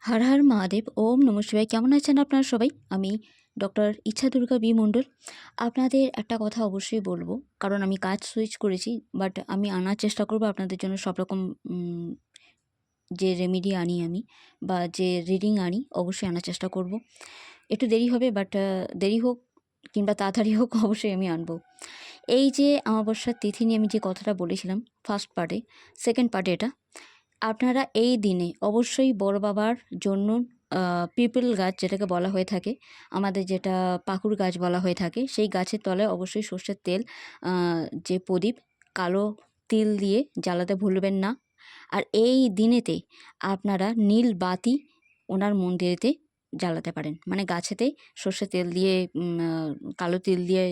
হর হর মহাদেব। ওম নমঃ শিবায়। কেমন আছেন আপনারা সবাই? আমি ডক্টর ইচ্ছা দুর্গা বি মণ্ডল। আপনাদের একটা কথা অবশ্যই বলবো, কারণ আমি কাজ সুইচ করেছি, বাট আমি আনার চেষ্টা করব আপনাদের জন্য সব রকম যে রেমেডি আনি আমি বা যে রিডিং আনি অবশ্যই আনার চেষ্টা করব। একটু দেরি হবে, বাট দেরি হোক কিংবা তাড়াতাড়ি হোক অবশ্যই আমি আনবো। এই যে অমাবস্যার তিথি নিয়ে আমি যে কথাটা বলেছিলাম ফার্স্ট পার্টে, সেকেন্ড পার্টে এটা আপনারা এই দিনে অবশ্যই বড় বাবার জন্য পিপল গাছ যেটাকে বলা হয়ে থাকে, আমাদের যেটা পাকুড় গাছ বলা হয়ে থাকে, সেই গাছের তলায় অবশ্যই সর্ষের তেল, যে প্রদীপ, কালো তিল দিয়ে জ্বালাতে ভুলবেন না। আর এই দিনেতে আপনারা নীল বাতি ওনার মন্দিরেতে জ্বালাতে পারেন, মানে গাছেতে সর্ষের তেল দিয়ে কালো তিল দিয়ে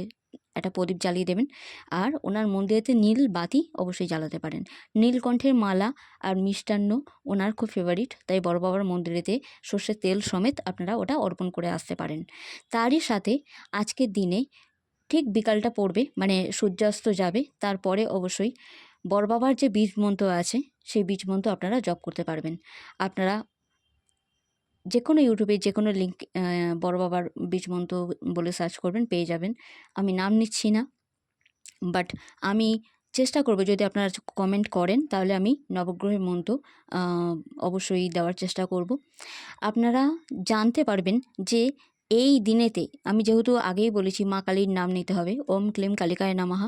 একটা প্রদীপ জ্বালিয়ে দেবেন। আর ওনার মন্দিরেতে নীল বাতি অবশ্যই জ্বালাতে পারেন। নীলকণ্ঠের মালা আর মিষ্টান্ন ওনার খুব ফেভারিট, তাই বড় বাবার মন্দিরেতে সর্ষের তেল সমেত আপনারা ওটা অর্পণ করে আসতে পারেন। তারই সাথে আজকের দিনে ঠিক বিকালটা পড়বে, মানে সূর্যাস্ত যাবে, তারপরে অবশ্যই বড় বাবার যে বীজ মন্ত্র আছে সেই বীজ মন্ত্র আপনারা জপ করতে পারবেন। আপনারা যে কোনো ইউটিউবে যে কোনো লিঙ্ক বড় বাবার বীজ মন্ত্র বলে সার্চ করবেন, পেয়ে যাবেন। আমি নাম নিচ্ছি না, বাট আমি চেষ্টা করব, যদি আপনারা কমেন্ট করেন তাহলে আমি নবগ্রহের মন্ত্র অবশ্যই দেওয়ার চেষ্টা করব। আপনারা জানতে পারবেন যে এই দিনেতে, আমি যেহেতু আগেই বলেছি মা কালীর নাম নিতে হবে, ওম ক্লিম কালিকায় নমঃ।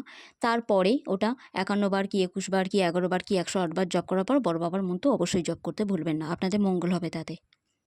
তারপরে ওটা 51 বার কি 21 বার কি 11 বার কি 108 বার জপ করার পর বড় বাবার মন্ত্র অবশ্যই জপ করতে ভুলবেন না, আপনাদের মঙ্গল হবে তাতে।